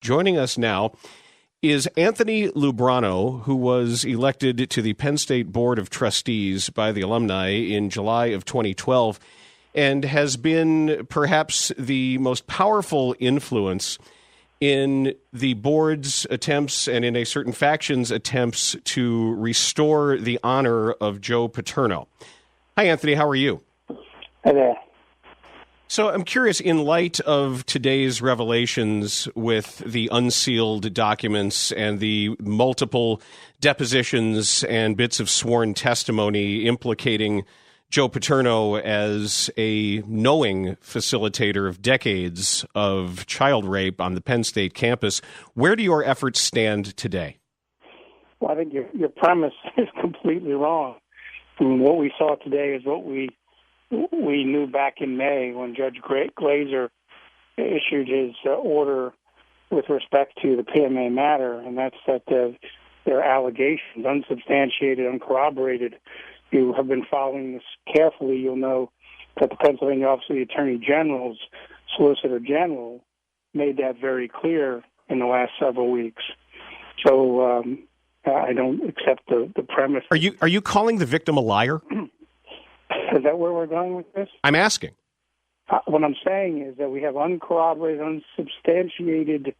Joining us now is Anthony Lubrano, who was elected to the Penn State Board of Trustees by the alumni in July of 2012 and has been perhaps the most powerful influence in the board's attempts and in a certain faction's attempts to restore the honor of Joe Paterno. Hi, Anthony. How are you? Hi there. So I'm curious, in light of today's revelations with the unsealed documents and the multiple depositions and bits of sworn testimony implicating Joe Paterno as a knowing facilitator of decades of child rape on the Penn State campus, where do your efforts stand today? Well, I think your premise is completely wrong. I mean, what we saw today is what we knew back in May when Judge Glazer issued his order with respect to the PMA matter, and that's that their allegations, unsubstantiated, uncorroborated. You have been following this carefully, you'll know that the Pennsylvania Office of the Attorney General's Solicitor General made that very clear in the last several weeks. So I don't accept the premise. Are you calling the victim a liar? Is that where we're going with this? I'm asking. What I'm saying is that we have uncorroborated, unsubstantiated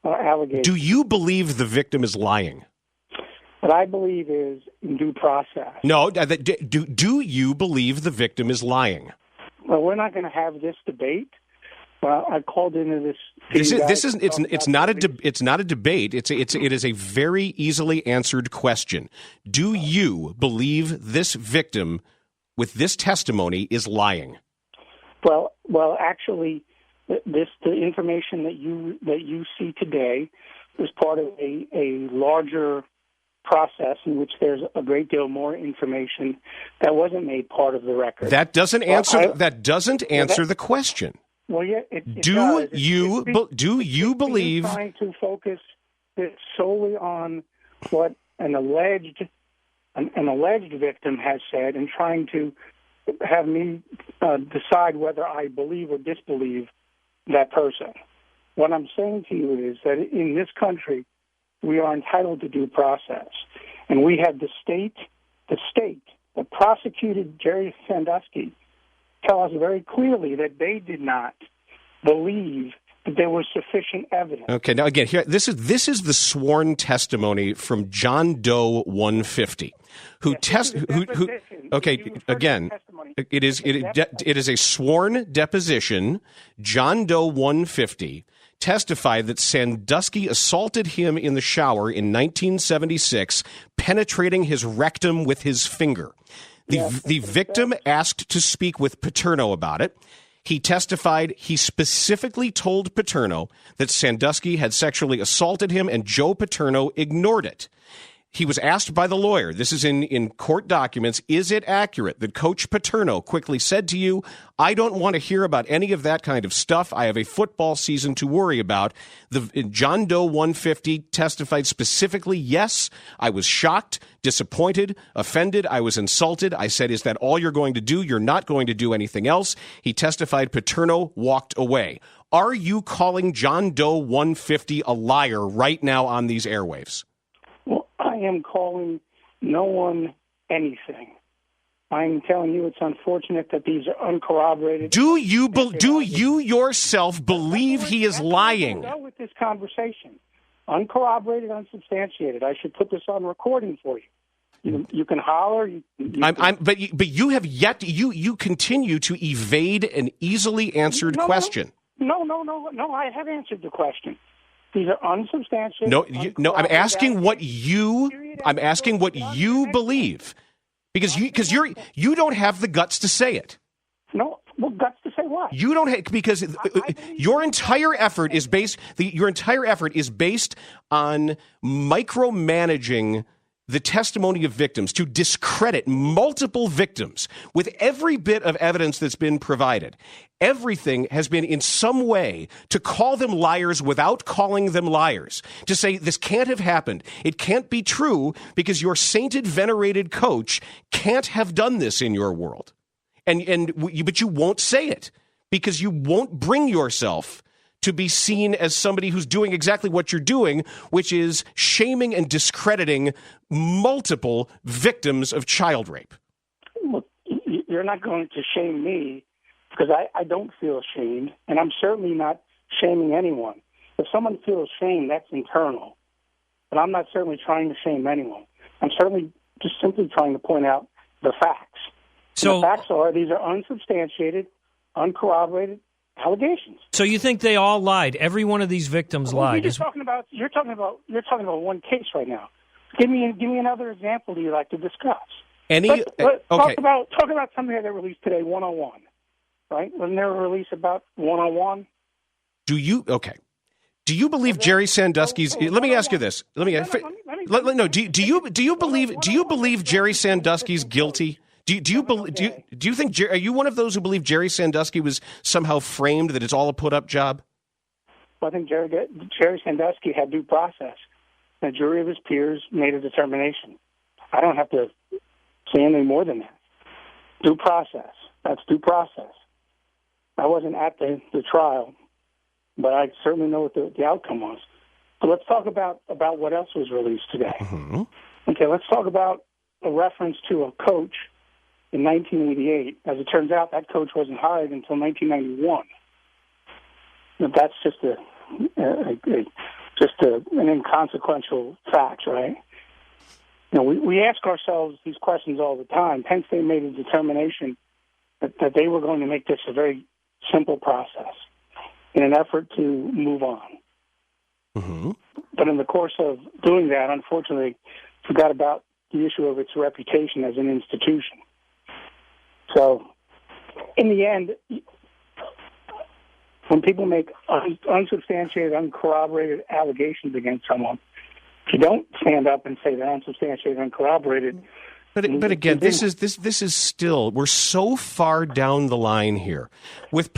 allegations. Do you believe the victim is lying? What I believe is in due process. No, do you believe the victim is lying? Well, we're not going to have this debate. I called into this. It's not a debate. It is a very easily answered question. Do you believe this victim with this testimony is lying? Well, actually, the information that you see today was part of a larger process in which there's a great deal more information that wasn't made part of the record. That doesn't answer the question. Well, yeah, it do does. Do you believe? Trying to focus it solely on what an alleged victim has said, and trying to have me decide whether I believe or disbelieve that person. What I'm saying to you is that in this country, we are entitled to due process, and we have the state that prosecuted Jerry Sandusky tell us very clearly that they did not believe that there was sufficient evidence. Okay, now again, here this is the sworn testimony from John Doe 150, it is a sworn deposition. John Doe 150 testified that Sandusky assaulted him in the shower in 1976, penetrating his rectum with his finger. The victim asked to speak with Paterno about it. He testified he specifically told Paterno that Sandusky had sexually assaulted him, and Joe Paterno ignored it. He was asked by the lawyer, this is in court documents, is it accurate that Coach Paterno quickly said to you, I don't want to hear about any of that kind of stuff. I have a football season to worry about. John Doe 150 testified specifically, yes, I was shocked, disappointed, offended. I was insulted. I said, is that all you're going to do? You're not going to do anything else. He testified Paterno walked away. Are you calling John Doe 150 a liar right now on these airwaves? I am calling no one anything. I'm telling you it's unfortunate that these are uncorroborated. Do you yourself believe he is lying? Go with this conversation. Uncorroborated, unsubstantiated. I should put this on recording for you. You can holler. But you have yet. You continue to evade an easily answered question. No. I have answered the question. These are unsubstantiated. No. I'm asking what you believe, because you don't have the guts to say it. No, well, guts to say what? You don't have, because your entire effort is based on micromanaging the testimony of victims, to discredit multiple victims with every bit of evidence that's been provided. Everything has been in some way to call them liars without calling them liars, to say this can't have happened. It can't be true because your sainted, venerated coach can't have done this in your world. But you won't say it because you won't bring yourself to be seen as somebody who's doing exactly what you're doing, which is shaming and discrediting multiple victims of child rape. Look, you're not going to shame me because I don't feel ashamed, and I'm certainly not shaming anyone. If someone feels shame, that's internal. But I'm not certainly trying to shame anyone. I'm certainly just simply trying to point out the facts. So the facts are these are unsubstantiated, uncorroborated allegations. So you think they all lied? Every one of these victims lied? You're talking about one case right now. Give me another example that you'd like to discuss. Okay. Talk about something that released today, 101. Right? Wasn't there a release about 101? Do you believe Jerry Sandusky's? Let me ask you this. Do you believe Jerry Sandusky's guilty? Do you think are you one of those who believe Jerry Sandusky was somehow framed, that it's all a put up job? Well, I think Jerry Sandusky had due process. A jury of his peers made a determination. I don't have to say anything more than that. Due process. That's due process. I wasn't at the trial, but I certainly know what the outcome was. So let's talk about what else was released today. Mm-hmm. Okay, let's talk about a reference to a coach in 1988. As it turns out, that coach wasn't hired until 1991. But that's just an inconsequential fact, right? You know, we ask ourselves these questions all the time. Penn State made a determination that they were going to make this a very simple process in an effort to move on. Mm-hmm. But in the course of doing that, unfortunately, forgot about the issue of its reputation as an institution. So, in the end, when people make unsubstantiated, uncorroborated allegations against someone, if you don't stand up and say they're unsubstantiated, uncorroborated. But again, this is still, we're so far down the line here with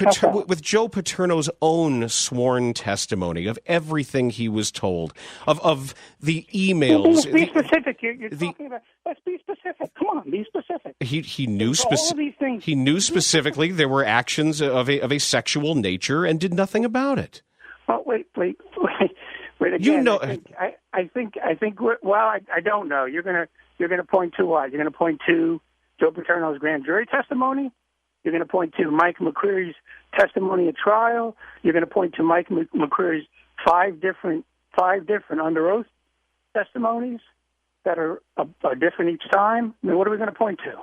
Joe Paterno's own sworn testimony of everything he was told, of the emails. Be specific. You're talking about. Let's be specific. Come on, be specific. He knew specifically. He knew specifically there were actions of a sexual nature and did nothing about it. Well, wait. Again, you know, I think. I don't know. You're gonna point to what? You're gonna point to Joe Paterno's grand jury testimony. You're gonna point to Mike McCreary's testimony at trial. You're gonna point to Mike McCreary's five different under oath testimonies that are different each time. I mean, what are we going to point to?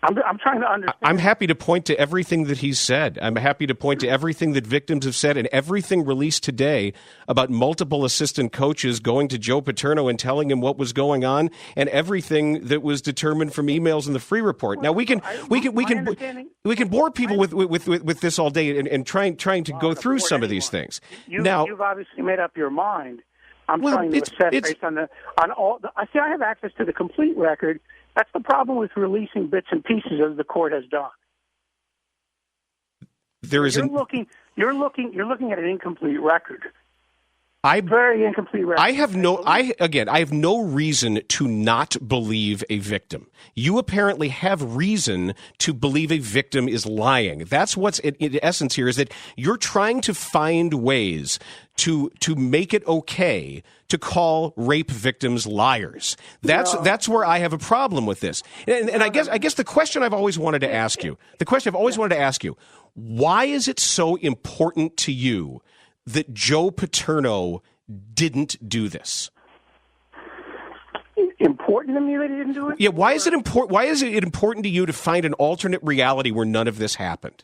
I'm trying to understand. I'm happy to point to everything that he's said. I'm happy to point to everything that victims have said and everything released today about multiple assistant coaches going to Joe Paterno and telling him what was going on, and everything that was determined from emails in the free report. Now we can bore people with this all day and trying to go through some of these things. You've obviously made up your mind. I'm trying to assess based on all. I have access to the complete record. That's the problem with releasing bits and pieces, as the court has done. You're looking at an incomplete record. Very incomplete record. I have no reason to not believe a victim. You apparently have reason to believe a victim is lying. That's what's in essence here, is that you're trying to find ways to make it okay to call rape victims liars. That's where I have a problem with this. And I guess the question I've always wanted to ask you, why is it so important to you that Joe Paterno didn't do this? Important to me that he didn't do it? Yeah, why is it important to you to find an alternate reality where none of this happened?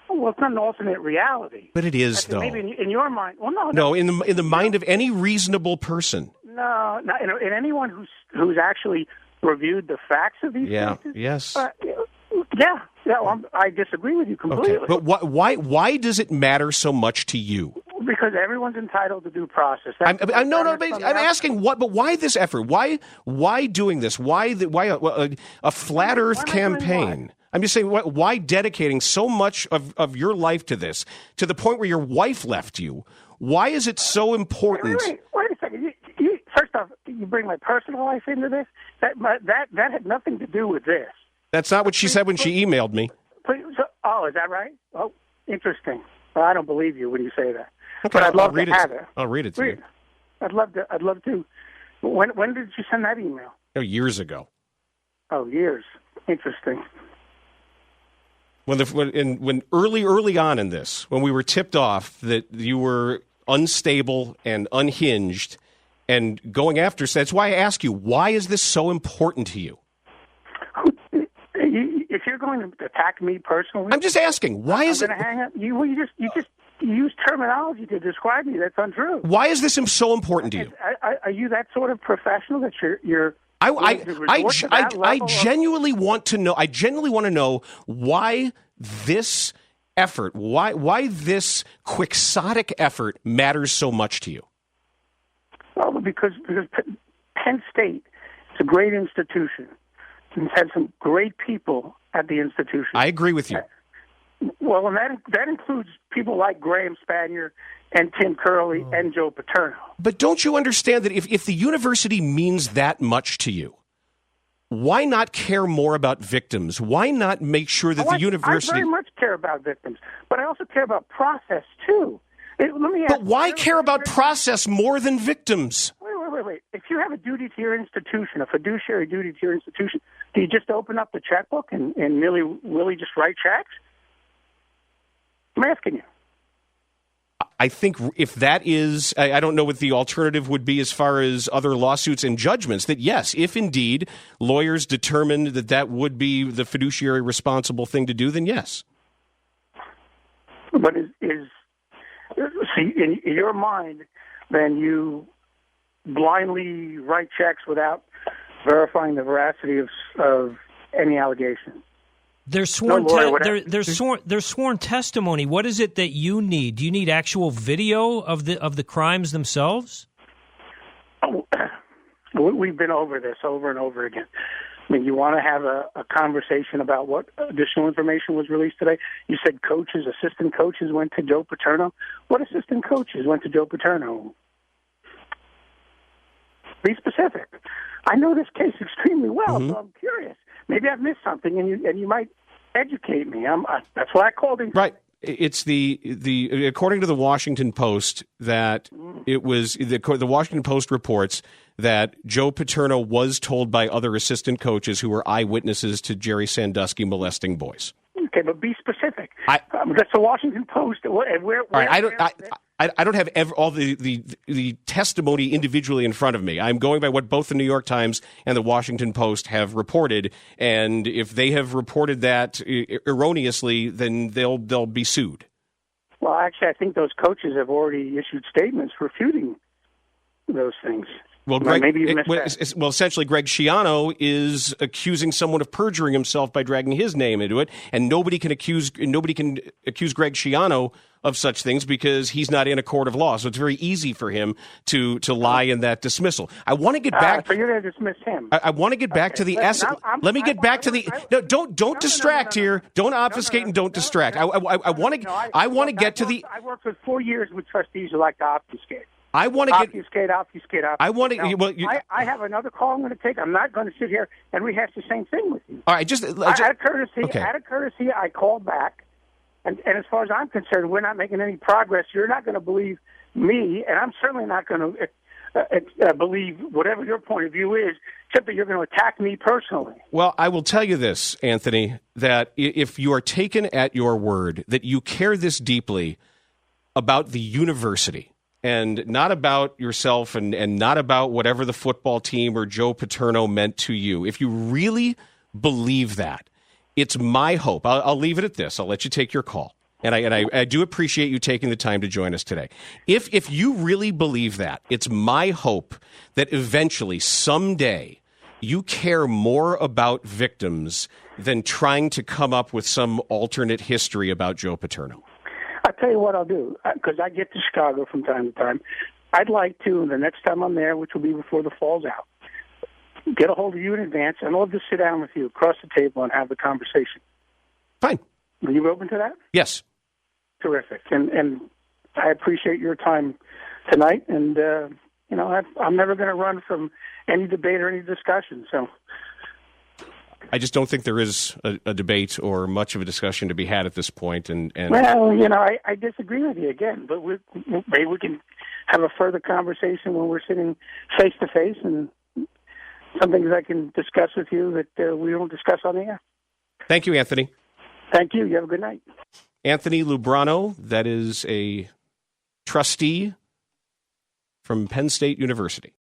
Well, it's not an alternate reality. But it is, though. Maybe in your mind. Well, no. No, in the mind of any reasonable person. No, in anyone who's actually reviewed the facts of these cases. Yes. I disagree with you completely. Okay. But why does it matter so much to you? Because everyone's entitled to due process. I'm asking what, but why this effort? Why doing this? Why a flat Earth campaign? I'm just saying, why dedicating so much of your life to this, to the point where your wife left you? Why is it so important? Wait a second. First off, you bring my personal life into this? That had nothing to do with this. That's not what she said when she emailed me. Is that right? Oh, interesting. Well, I don't believe you when you say that. Okay, but I'd love to have it. it. I'll read it to you. I'd love to. When did you send that email? Oh, years ago. Oh, years. Interesting. When early on in this, when we were tipped off that you were unstable and unhinged and going after, so that's why I ask you, why is this so important to you? If you're going to attack me personally, I'm just asking, why is it? I'm going to hang up. You just use terminology to describe me that's untrue. Why is this so important to you? Are you that sort of professional that you're I genuinely want to know. I genuinely want to know why this effort, why this quixotic effort matters so much to you. Well, because Penn State is a great institution. It's had some great people at the institution. I agree with you. Well, and that includes people like Graham Spanier and Tim Curley and Joe Paterno. But don't you understand that if the university means that much to you, why not care more about victims? Why not make sure that the university... I very much care about victims, but I also care about process, too. But why care about process more than victims? Wait. If you have a duty to your institution, a fiduciary duty to your institution, do you just open up the checkbook and really just write checks? I'm asking you. I think if that is, I don't know what the alternative would be as far as other lawsuits and judgments, that yes, if indeed lawyers determined that would be the fiduciary responsible thing to do, then yes. But see, in your mind, then you blindly write checks without verifying the veracity of any allegation. There's sworn testimony. What is it that you need? Do you need actual video of the crimes themselves? Oh, we've been over this over and over again. I mean, you want to have a conversation about what additional information was released today? You said assistant coaches went to Joe Paterno. What assistant coaches went to Joe Paterno? Be specific. I know this case extremely well, so I'm curious. Maybe I've missed something, and you might educate me. That's why I called him. Right. It's the according to the Washington Post that it was the Washington Post reports that Joe Paterno was told by other assistant coaches who were eyewitnesses to Jerry Sandusky molesting boys. Okay, but be specific. That's the Washington Post. I don't have all the testimony individually in front of me. I'm going by what both the New York Times and the Washington Post have reported, and if they have reported that erroneously, then they'll be sued. Well, actually, I think those coaches have already issued statements refuting those things. Well, essentially, Greg Schiano is accusing someone of perjuring himself by dragging his name into it, and nobody can accuse Greg Schiano of such things because he's not in a court of law. So it's very easy for him to lie in that dismissal. I want to get back. So you're going to dismiss him. I want to get back to the essence. Let me get back to the. No, don't distract here. Don't obfuscate and don't distract. I want to get to the. I worked for 4 years with trustees who like to obfuscate. I want to obfuscate. I want to. Well, I have another call I'm going to take. I'm not going to sit here and rehash the same thing with you. All right, out of courtesy, I called back, and as far as I'm concerned, we're not making any progress. You're not going to believe me, and I'm certainly not going to believe whatever your point of view is, except that you're going to attack me personally. Well, I will tell you this, Anthony, that if you are taken at your word that you care this deeply about the university, and not about yourself and not about whatever the football team or Joe Paterno meant to you. If you really believe that, it's my hope. I'll leave it at this. I'll let you take your call. And I do appreciate you taking the time to join us today. If you really believe that, it's my hope that eventually, someday, you care more about victims than trying to come up with some alternate history about Joe Paterno. I'll tell you what I'll do, because I get to Chicago from time to time. I'd like to, the next time I'm there, which will be before the fall's out, get a hold of you in advance, and I'll just sit down with you across the table and have the conversation. Fine. Are you open to that? Yes. Terrific. And I appreciate your time tonight, and, I'm never going to run from any debate or any discussion, so I just don't think there is a debate or much of a discussion to be had at this point. And well, I disagree with you again, but maybe we can have a further conversation when we're sitting face to face, and some things I can discuss with you that we don't discuss on the air. Thank you, Anthony. Thank you. You have a good night. Anthony Lubrano, that is a trustee from Penn State University.